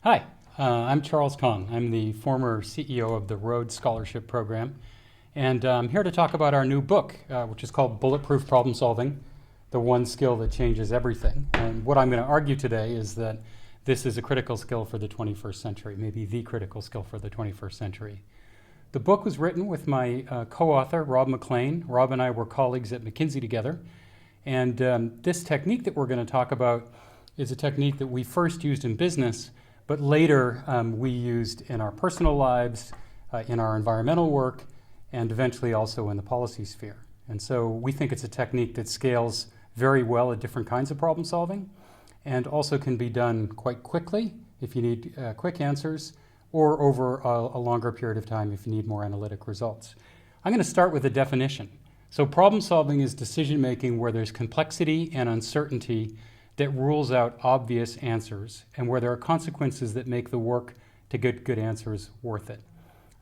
Hi, I'm Charles Conn. I'm the former CEO of the Rhodes Scholarship Program, and I'm here to talk about our new book, which is called Bulletproof Problem Solving, the one skill that changes everything. And what I'm going to argue today is that this is a critical skill for the 21st century, maybe the critical skill for the 21st century. The book was written with my co-author, Rob McLean. Rob and I were colleagues at McKinsey together, and this technique that we're going to talk about is a technique that we first used in business, but later we used in our personal lives, in our environmental work, and eventually also in the policy sphere. And so we think it's a technique that scales very well at different kinds of problem solving, and also can be done quite quickly if you need quick answers, or over a longer period of time if you need more analytic results. I'm going to start with a definition. So problem solving is decision making where there's complexity and uncertainty that rules out obvious answers, and where there are consequences that make the work to get good answers worth it.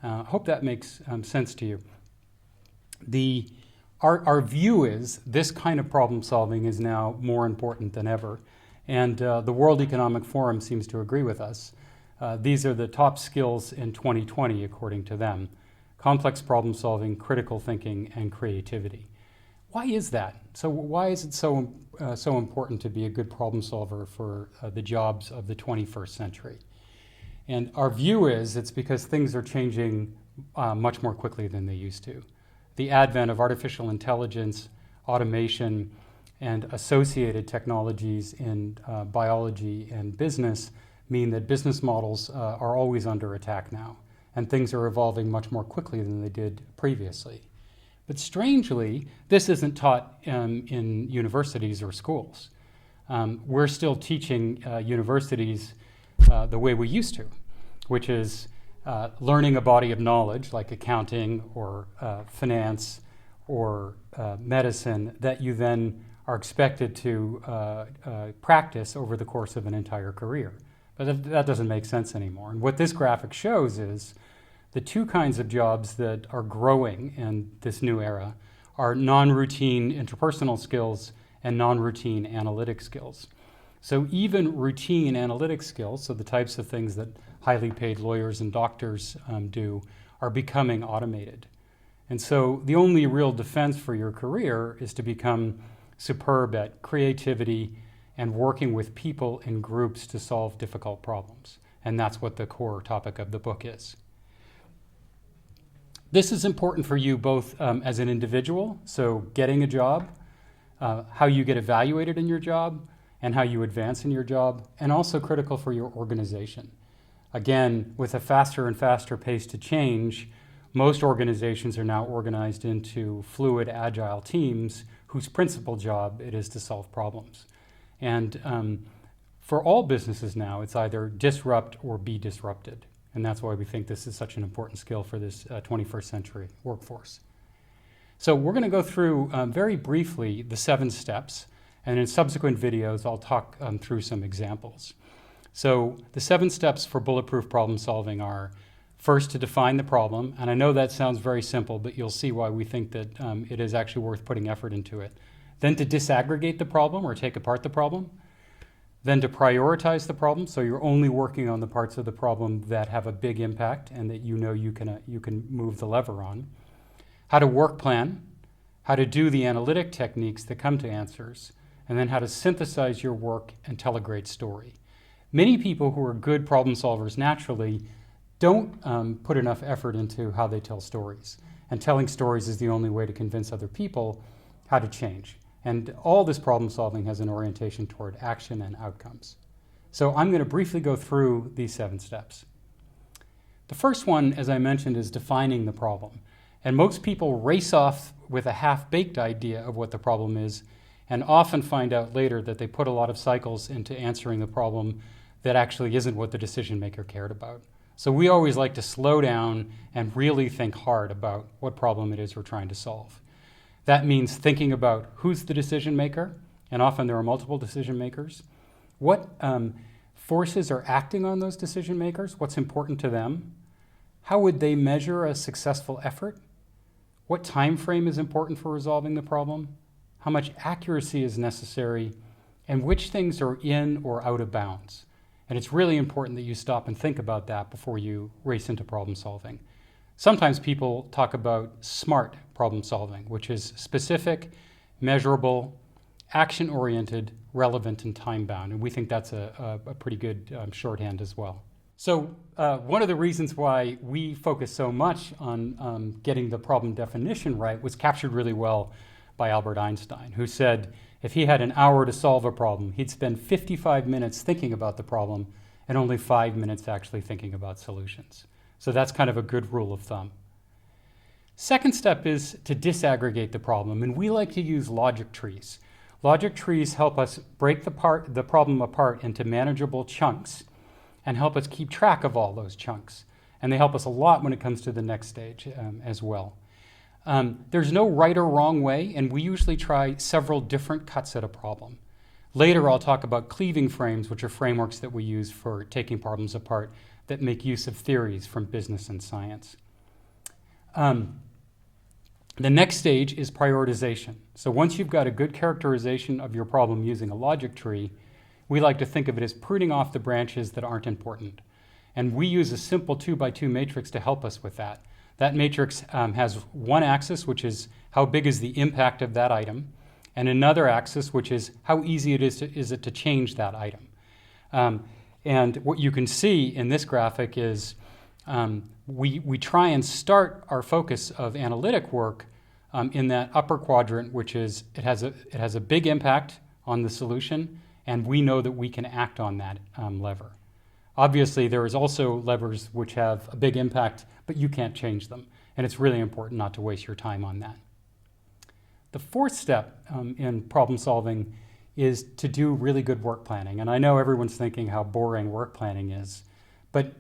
I hope that makes sense to you. Our view is this kind of problem solving is now more important than ever, and the World Economic Forum seems to agree with us. These are the top skills in 2020 according to them: complex problem solving, critical thinking, and creativity. Why is that? So why is it so important to be a good problem solver for the jobs of the 21st century? And our view is it's because things are changing much more quickly than they used to. The advent of artificial intelligence, automation, and associated technologies in biology and business mean that business models are always under attack now, and things are evolving much more quickly than they did previously. But strangely, this isn't taught in universities or schools. We're still teaching universities the way we used to, which is learning a body of knowledge like accounting or finance or medicine that you then are expected to practice over the course of an entire career. But that doesn't make sense anymore. And what this graphic shows is the two kinds of jobs that are growing in this new era are non-routine interpersonal skills and non-routine analytic skills. So even routine analytic skills, so the types of things that highly paid lawyers and doctors do, are becoming automated. And so the only real defense for your career is to become superb at creativity and working with people in groups to solve difficult problems. And that's what the core topic of the book is. This is important for you both as an individual, so getting a job, how you get evaluated in your job, and how you advance in your job, and also critical for your organization. Again, with a faster and faster pace to change, most organizations are now organized into fluid, agile teams whose principal job it is to solve problems. And for all businesses now, it's either disrupt or be disrupted. And that's why we think this is such an important skill for this 21st century workforce. So we're going to go through very briefly the 7 steps, and in subsequent videos I'll talk through some examples. So the 7 steps for bulletproof problem solving are: first, to define the problem, and I know that sounds very simple, but you'll see why we think that it is actually worth putting effort into it. Then to disaggregate the problem, or take apart the problem. Then to prioritize the problem, so you're only working on the parts of the problem that have a big impact and that you know you can move the lever on. How to work plan, how to do the analytic techniques that come to answers, and then how to synthesize your work and tell a great story. Many people who are good problem solvers naturally don't put enough effort into how they tell stories. And telling stories is the only way to convince other people how to change. And all this problem solving has an orientation toward action and outcomes. So I'm going to briefly go through these 7 steps. The first one, as I mentioned, is defining the problem. And most people race off with a half-baked idea of what the problem is, and often find out later that they put a lot of cycles into answering the problem that actually isn't what the decision maker cared about. So we always like to slow down and really think hard about what problem it is we're trying to solve. That means thinking about who's the decision maker, and often there are multiple decision makers. What forces are acting on those decision makers? What's important to them? How would they measure a successful effort? What time frame is important for resolving the problem? How much accuracy is necessary? And which things are in or out of bounds? And it's really important that you stop and think about that before you race into problem solving. Sometimes people talk about SMART problem solving, which is specific, measurable, action-oriented, relevant, and time-bound. And we think that's a pretty good shorthand as well. So one of the reasons why we focus so much on getting the problem definition right was captured really well by Albert Einstein, who said if he had an hour to solve a problem, he'd spend 55 minutes thinking about the problem and only 5 minutes actually thinking about solutions. So that's kind of a good rule of thumb. Second step is to disaggregate the problem, and we like to use logic trees. Logic trees help us break the problem apart into manageable chunks and help us keep track of all those chunks. And they help us a lot when it comes to the next stage as well. There's no right or wrong way, and we usually try several different cuts at a problem. Later, I'll talk about cleaving frames, which are frameworks that we use for taking problems apart that make use of theories from business and science. The next stage is prioritization. So once you've got a good characterization of your problem using a logic tree, we like to think of it as pruning off the branches that aren't important. And we use a simple 2x2 matrix to help us with that. That matrix has one axis, which is how big is the impact of that item, and another axis, which is how easy it is it to change that item. And what you can see in this graphic is we try and start our focus of analytic work in that upper quadrant, which is it has a big impact on the solution, and we know that we can act on that lever. Obviously, there is also levers which have a big impact, but you can't change them, and it's really important not to waste your time on that. The fourth step in problem solving is to do really good work planning. And I know everyone's thinking how boring work planning is, but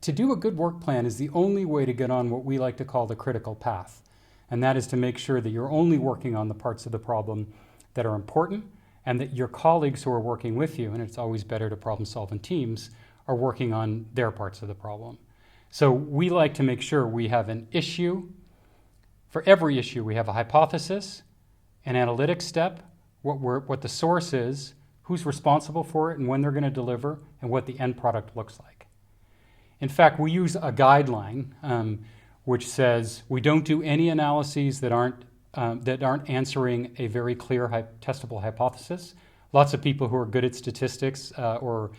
to do a good work plan is the only way to get on what we like to call the critical path. And that is to make sure that you're only working on the parts of the problem that are important and that your colleagues who are working with you, and it's always better to problem solve in teams, are working on their parts of the problem. So we like to make sure we have an issue. For every issue, we have a hypothesis, an analytic step, what the source is, who's responsible for it and when they're going to deliver, and what the end product looks like. In fact, we use a guideline which says we don't do any analyses that aren't answering a very clear testable hypothesis. Lots of people who are good at statistics or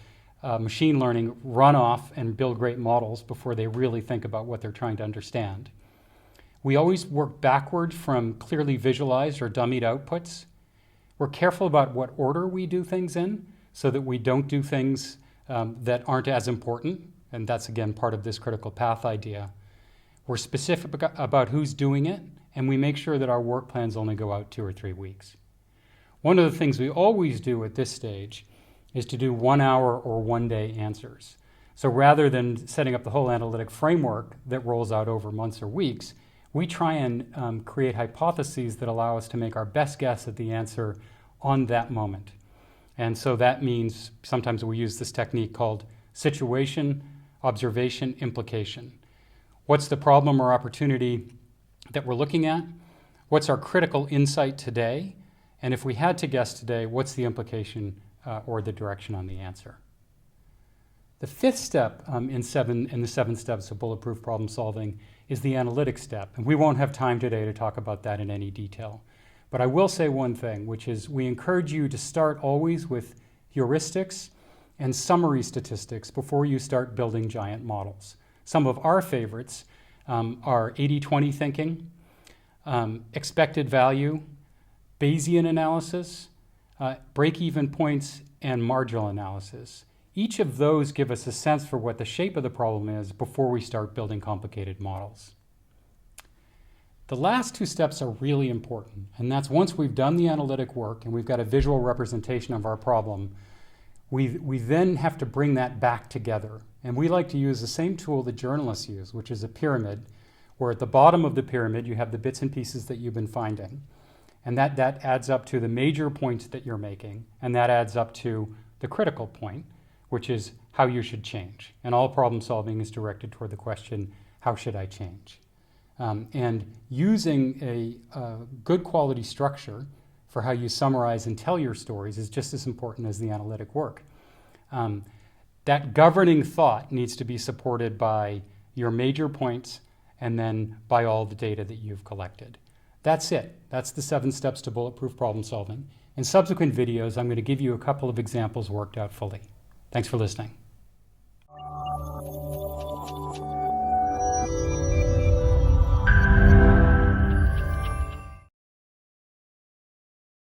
machine learning run off and build great models before they really think about what they're trying to understand. We always work backward from clearly visualized or dummied outputs. We're careful about what order we do things in so that we don't do things that aren't as important, and that's again part of this critical path idea. We're specific about who's doing it, and we make sure that our work plans only go out 2 or 3 weeks. One of the things we always do at this stage is to do 1 hour or 1 day answers. So rather than setting up the whole analytic framework that rolls out over months or weeks, we try and create hypotheses that allow us to make our best guess at the answer on that moment. And so that means sometimes we use this technique called situation, observation, implication. What's the problem or opportunity that we're looking at? What's our critical insight today? And if we had to guess today, what's the implication or the direction on the answer? The fifth step in the 7 steps of bulletproof problem solving is the analytic step. And we won't have time today to talk about that in any detail. But I will say one thing, which is we encourage you to start always with heuristics and summary statistics before you start building giant models. Some of our favorites are 80-20 thinking, expected value, Bayesian analysis, break-even points, and marginal analysis. Each of those give us a sense for what the shape of the problem is before we start building complicated models. The last 2 steps are really important, and that's once we've done the analytic work and we've got a visual representation of our problem, we then have to bring that back together. And we like to use the same tool that journalists use, which is a pyramid, where at the bottom of the pyramid you have the bits and pieces that you've been finding. And that adds up to the major points that you're making, and that adds up to the critical point, which is how you should change. And all problem solving is directed toward the question, how should I change? And using a good quality structure for how you summarize and tell your stories is just as important as the analytic work. That governing thought needs to be supported by your major points and then by all the data that you've collected. That's it. That's the 7 steps to bulletproof problem solving. In subsequent videos, I'm going to give you a couple of examples worked out fully. Thanks for listening.